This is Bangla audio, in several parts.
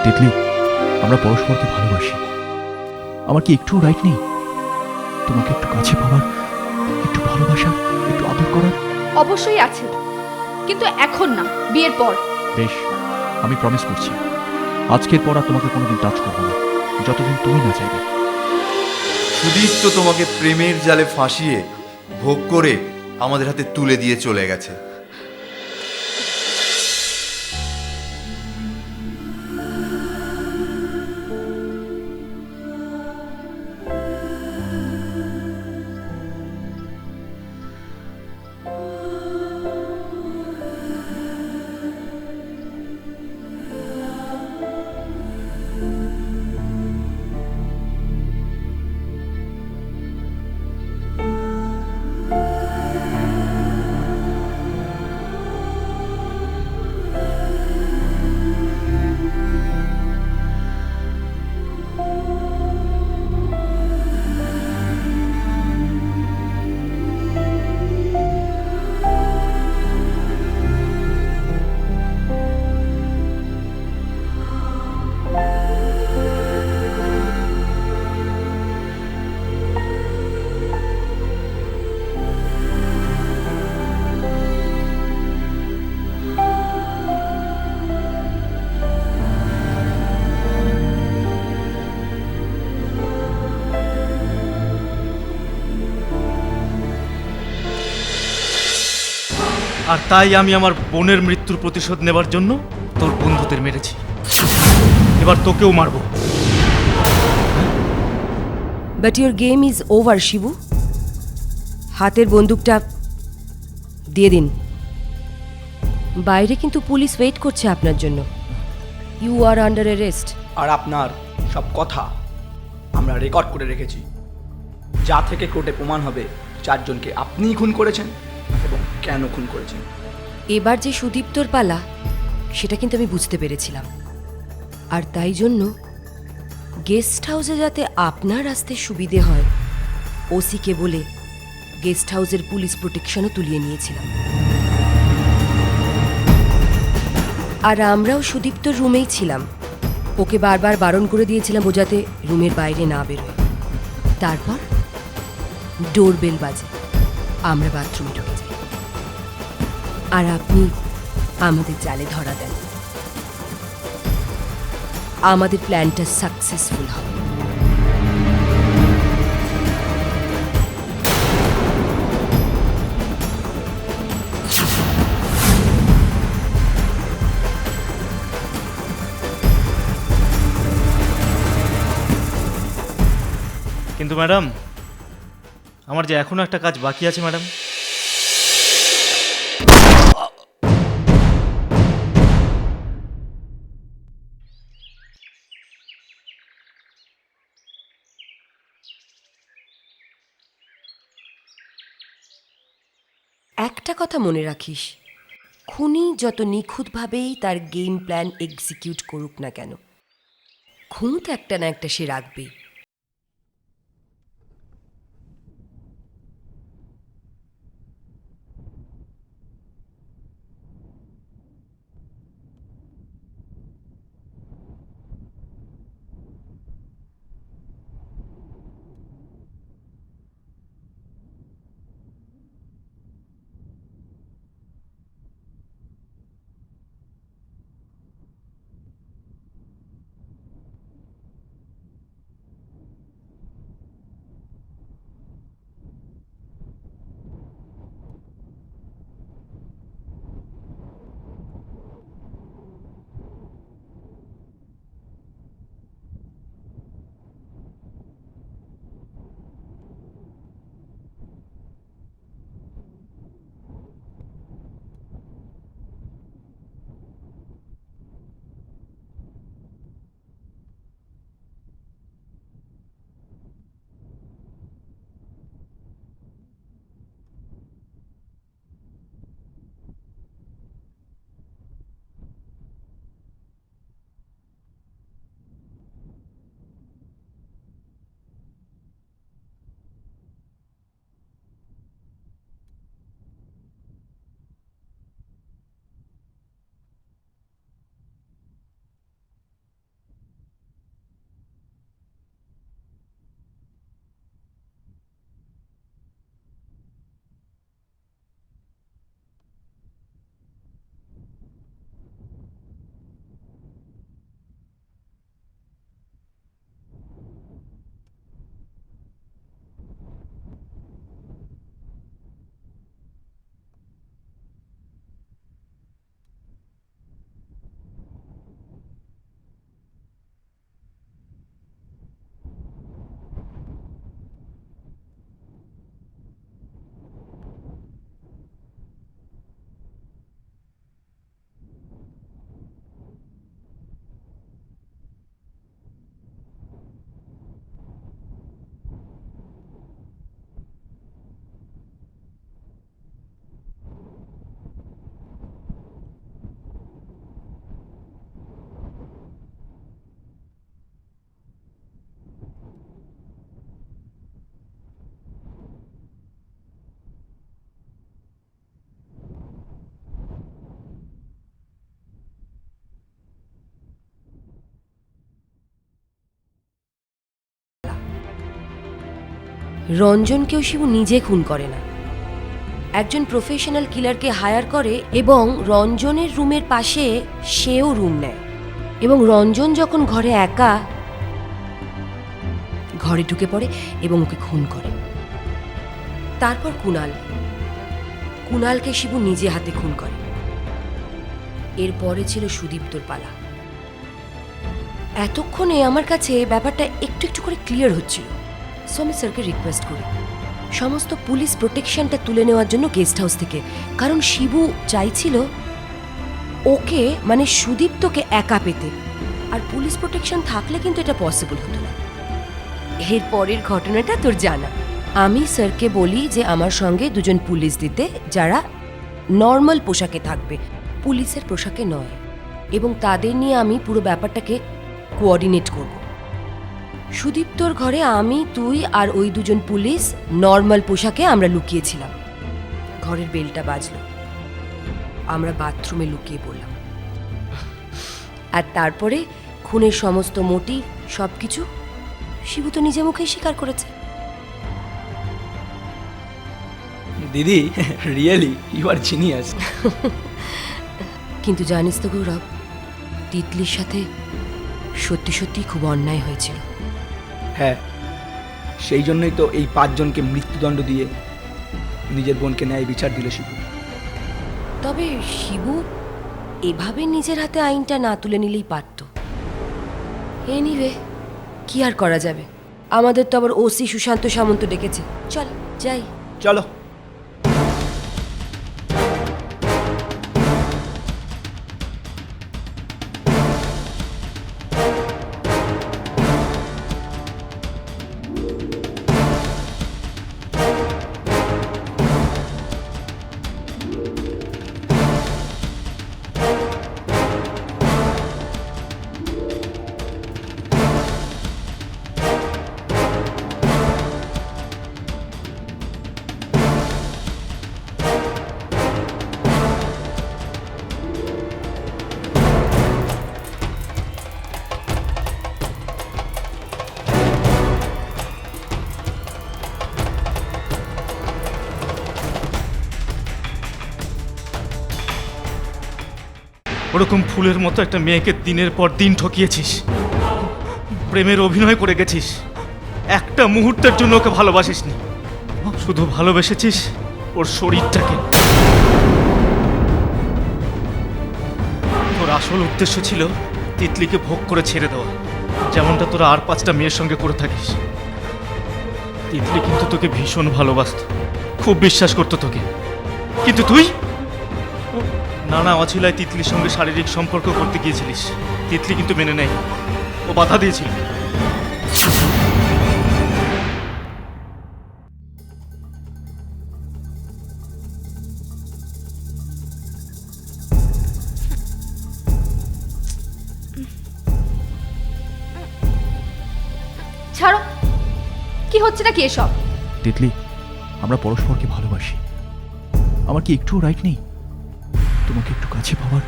তিতলি, আমরা পরস্পরকে ভালোবাসি। আমার কি একটু রাইট নেই তোমাকে একটু কাছে পাওয়ার, একটু ভালোবাসার, একটু আদর করার? অবশ্যই আছে, কিন্তু এখন না, বিয়ের পর। বেশ, আমি প্রমিস করছি আজকের পর আর তোমাকে কোনোদিন টাচ করবো না, যতদিন তুমি না চাইবে। সুদীপ তো তোমাকে প্রেমের জালে ফাঁসিয়ে ভোগ করে আমাদের হাতে তুলে দিয়ে চলে গেছে। আর তাই আমি আমার বোনের মৃত্যুর প্রতিশোধ নেবার জন্য তোর বন্ধুদের মেরেছি। এবার তোকেও মারবো। But your game is over, Shibu. হাতের বন্দুকটা দিয়ে দিন। বাইরে কিন্তু পুলিশ ওয়েট করছে আপনার জন্য। You are under arrest. আর আপনার সব কথা আমরা রেকর্ড করে রেখেছি, যা থেকে কোর্টে প্রমাণ হবে চারজনকে আপনিই খুন করেছেন এবং কেন খুন করেছেন। এবার যে সুদীপ্তর পালা, সেটা কিন্তু আমি বুঝতে পেরেছিলাম। আর তাই জন্য গেস্ট হাউসে যাতে আপনার আসতে সুবিধে হয়, ওসিকে বলে গেস্ট হাউসের পুলিশ প্রোটেকশনও তুলিয়ে নিয়েছিলাম। আর আমরাও সুদীপ্তর রুমেই ছিলাম। ওকে বারবার বারণ করে দিয়েছিলাম ও যাতে রুমের বাইরে না বেরোয়। তারপর ডোরবেল বাজে, আমরা বাথরুমে ঢুকে যাই, আর আপনি আমাদের জালে ধরা দেন। আমাদের প্ল্যানটা সাকসেসফুল হবে। কিন্তু ম্যাডাম, আমার যে এখনো একটা কাজ বাকি আছে ম্যাডাম। একটা কথা মনে রাখিস, খুনি যত নিখুঁতভাবেই তার গেম প্ল্যান এক্সিকিউট করুক না কেন, খুঁত একটা না একটা সে রাখবেই। রঞ্জনকেও শিবু নিজে খুন করে না, একজন প্রফেশনাল কিলারকে হায়ার করে এবং রঞ্জনের রুমের পাশে সেও রুম নেয় এবং রঞ্জন যখন ঘরে একা ঘরে ঢুকে পড়ে এবং ওকে খুন করে। তারপর কুণালকে শিবু নিজে হাতে খুন করে। এরপরে ছিল সুদীপ্তর পালা। এতক্ষণে আমার কাছে ব্যাপারটা একটু একটু করে ক্লিয়ার হচ্ছিল। সো আমি স্যারকে রিকোয়েস্ট করি সমস্ত পুলিশ প্রোটেকশনটা তুলে নেওয়ার জন্য গেস্ট হাউস থেকে, কারণ শিবু চাইছিল ওকে মানে সুদীপ্তকে একা পেতে, আর পুলিশ প্রোটেকশন থাকলে কিন্তু এটা পসিবল হতো না। এর পরের ঘটনাটা তোর জানা। আমি স্যারকে বলি যে আমার সঙ্গে দুজন পুলিশ দিতে যারা নর্মাল পোশাকে থাকবে, পুলিশের পোশাকে নয়, এবং তাদের নিয়ে আমি পুরো ব্যাপারটাকে কোঅর্ডিনেট করব। সুদীপ্তর ঘরে আমি, তুই আর ওই দুজন পুলিশ নর্মাল পোশাকে আমরা লুকিয়েছিলাম। ঘরের বেলটা বাজলো, আমরা বাথরুমে লুকিয়ে পড়লাম, আর তারপরে খুনের সমস্ত মোটিভ সবকিছু শিবু তো নিজে মুখেই স্বীকার করেছে। দিদি, রিয়েলি ইউ আর জিনিয়াস। কিন্তু জানিস তো গৌরব, তিতলির সাথে সত্যি সত্যি খুব অন্যায় হয়েছিল। হ্যাঁ, সেই জন্যই তো এই 5 জনকে মৃত্যুদণ্ড দিয়ে নিজের বোনকে ন্যায় বিচার দিল শিবু। তবে শিবু এভাবে নিজের হাতে আইনটা না তুলে নিলেই পারত। এনিওয়ে, কি আর করা যাবে, আমাদের তো আবার ওসি সুশান্ত সামন্ত ডেকেছে। চল যাই। চলো। ওরকম ফুলের মতো একটা মেয়েকে দিনের পর দিন ঠকিয়েছিস, প্রেমের অভিনয় করে গেছিস, একটা মুহূর্তের জন্য ওকে ভালোবাসিসনি, শুধু ভালোবেসেছিস ওর শরীরটাকে। তোর আসল উদ্দেশ্য ছিল তিতলিকে ভোগ করে ছেড়ে দেওয়া, যেমনটা তোরা আর 5টা মেয়ের সঙ্গে করে থাকিস। তিতলি কিন্তু তোকে ভীষণ ভালোবাসত, খুব বিশ্বাস করতো তোকে, কিন্তু তুই নানা অছিলায় তিতলির সঙ্গে শারীরিক সম্পর্ক করতে গিয়েছিলিস। তিতলি কিন্তু মেনে নেয়, ও বাধা দিয়েছিল। ছাড়ো, কি হচ্ছে নাকি এসব? তিতলি, আমরা পরস্পরকে ভালোবাসি। আমার কি একটু রাইট নেই তোমাকে একটু কাছে পাওয়ার,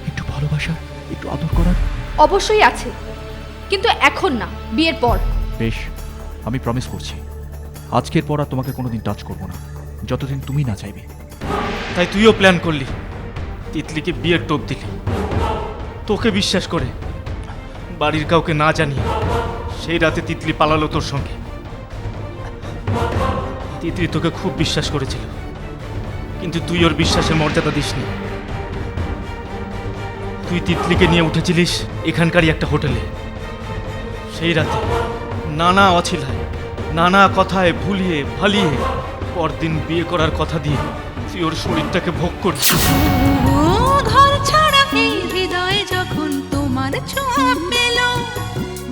একটু ভালোবাসা, একটু আদর করার? অবশ্যই আছে, কিন্তু এখন না, বিয়ের পর। বেশ, আমি প্রমিস করছি আজকের পর আর তোমাকে কোনোদিন টাচ করবো না, যতদিন তুমি না চাইবে। তাই তুইও প্ল্যান করলি, তিতলিকে বিয়ের টোপ দিলি, তোকে বিশ্বাস করে, বাড়ির কাউকে না জানিয়ে। সেই রাতে তিতলি পালালো তোর সঙ্গে। তিতলি তোকে খুব বিশ্বাস করেছিল, কিন্তু তুই ওর বিশ্বাসের মর্যাদা দিসনি। তুই তিতলিকে নিয়ে উঠেছিলিস এখানকারই একটা হোটেলে। সেই রাতে নানা অছিলায়, নানা কথায় ভুলিয়ে ভালিয়ে পরদিন বিয়ে করার কথা দিয়ে তুই ওর শরীরটাকে ভোগ করছিস। ঘর ছাড়া এই হৃদয় যখন তোমার ছোঁয়া পেল,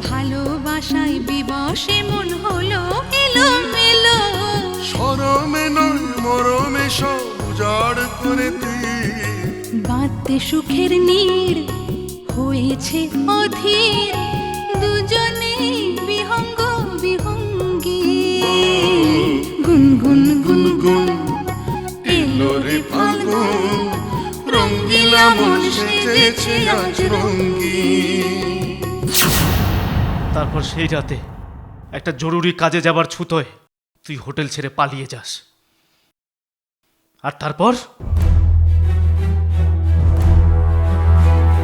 ভালোবাসায় বিবশে মন হলো এলোমেলো। শরমে নয় মরমে সব উজাড় করে বাঁধতে সুখের নীড় হয়েছে অধীর, দুজনে বিহঙ্গ বিহঙ্গী। গুনগুন গুনগুন এলো রে ফাল্গুন, রঙ্গিলা মন সেজেছে আজ রঙ্গিন। তারপর সেই রাতে একটা জরুরি কাজে যাবার ছুতোয় তুই হোটেল ছেড়ে পালিয়ে যাস। আর তারপর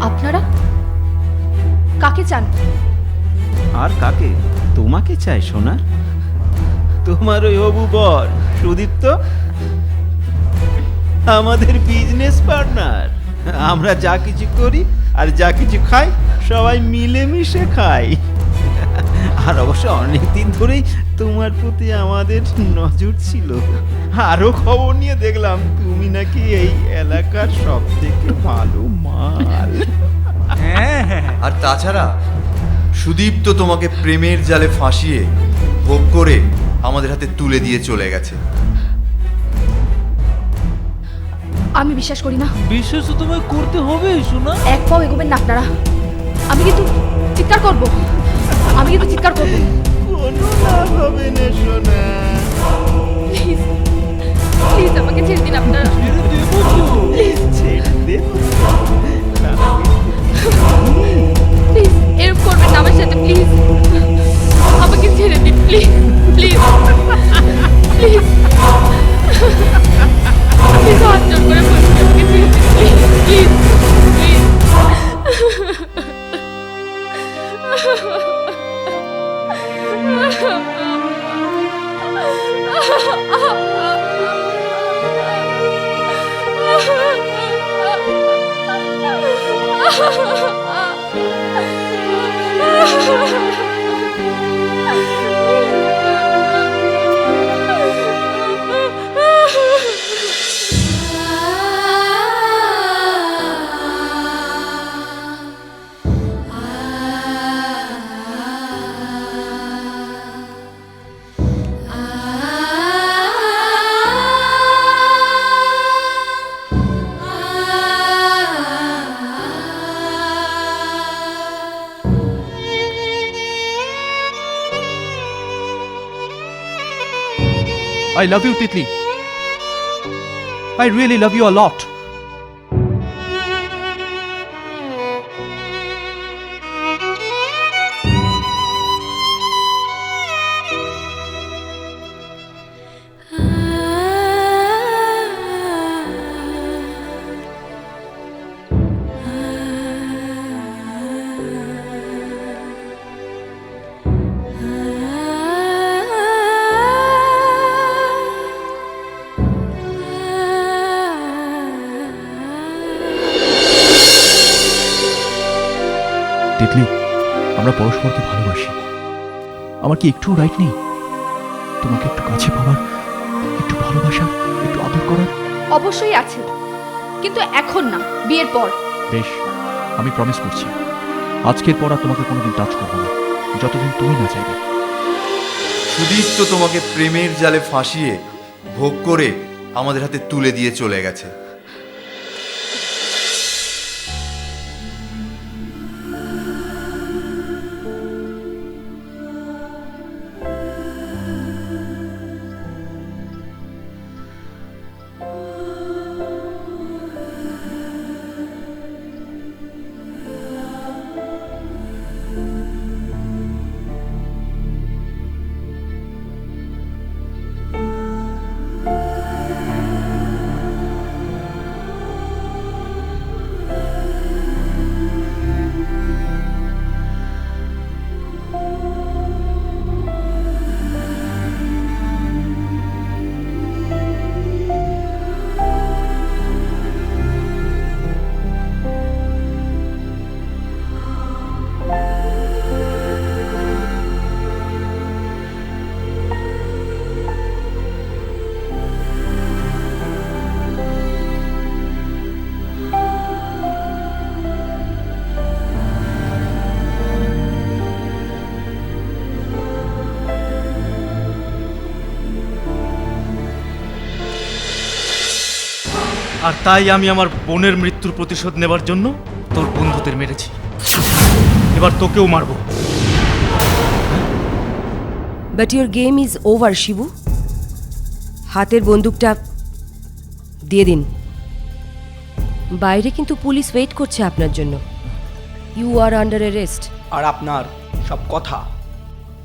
আপনারা কাকে চান? আর কাকে? তোমাকে চাই সোনা। তোমার ওই হবু বর সুদীপ্ত আমাদের বিজনেস পার্টনার। আমরা যা কিছু করি আর যা কিছু খাই সবাই মিলেমিশে খাই। আর অবশ্য অনেকদিন ধরেই তোমার প্রতি আমাদের নজর ছিল। আরো খবর নিয়ে দেখলাম তুমি নাকি এই এলাকার সব থেকে ভালো মাল। আর তাছাড়া সুদীপ তো তোমাকে প্রেমের জালে ফাঁসিয়ে ভোগ করে আমাদের হাতে তুলে দিয়ে চলে গেছে। আমি বিশ্বাস করি না। বিশ্বাস তো তোমায় করতে হবে সোনা। এক পাও এগোবেন না আপনারা। আমি কিন্তু চিৎকার করব। কোনো লাভ হবে না সোনা। প্লিজ প্লিজ আমাকে ছেড়ে দিন আপনারা। ছেড়ে দেবো তো। ছেড়ে দেবো। প্লিজ এরকম করবেন না আমার সাথে। প্লিজ আমাকে ছেড়ে দিন। প্লিজ প্লিজ প্লিজ প্লিজ হাত জোর করে বলছি আমাকে ছেড়ে দিন। Please please I love you, Titli. I really love you a lot. Titli, আমরা পরস্পরকে ভালোবাসি। আমার কি একটু রাইট নেই তোমাকে একটু কাছে পাওয়ার, একটু ভালোবাসার, একটু আদর করার? অবশ্যই আছে, কিন্তু এখন না, বিয়ের পর। বেশ, আমি প্রমিস করছি আজকের পর আর তোমাকে কোনোদিন টাচ করবো না, যতদিন তুমি না চাইবে। সুদীপ তো তোমাকে প্রেমের জালে ফাঁসিয়ে ভোগ করে আমাদের হাতে তুলে দিয়ে চলে গেছে। আর তাই আমি আমার বোনের মৃত্যুর প্রতিশোধ নেবার জন্য তোর বন্ধুদের মেরেছি। এবার তোকেও মারবো। But your game is over Shibu. হাতের বন্দুকটা দিয়ে দিন। বাইরে কিন্তু পুলিশ ওয়েট করছে আপনার জন্য। You are under arrest. আর আপনার সব কথা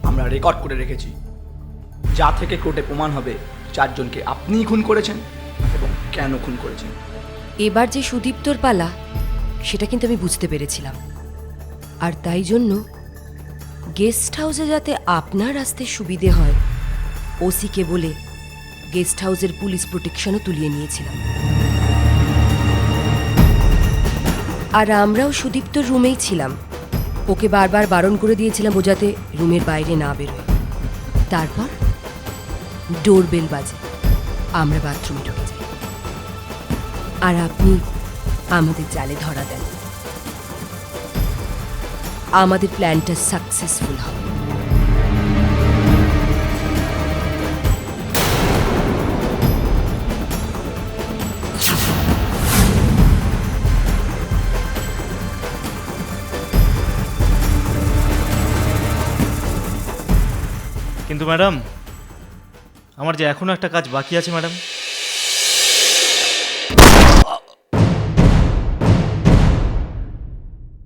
আমরা রেকর্ড করে রেখেছি, যা থেকে কোর্টে প্রমাণ হবে চারজনকে আপনিই খুন করেছেন এবং কেন খুন করেছেন। এবার যে সুদীপ্তর পালা সেটা কিন্তু আমি বুঝতে পেরেছিলাম, আর তাই জন্য গেস্ট হাউসে যাতে আপনার আসতে সুবিধে হয় ওসিকে বলে গেস্ট হাউসের পুলিশ প্রোটেকশনও তুলিয়ে নিয়েছিলাম। আর আমরাও সুদীপ্তর রুমেই ছিলাম, ওকে বারবার বারণ করে দিয়েছিলাম ও যাতে রুমের বাইরে না বেরোয়। তারপর ডোরবেল বাজে, আমরা বাথরুমে ঢুকে যাই, আর আপনি আমাদের জালে ধরা দেন। আমাদের প্ল্যানটা সাকসেসফুল হবে। কিন্তু ম্যাডাম, আমার যে এখনো একটা কাজ বাকি আছে ম্যাডাম।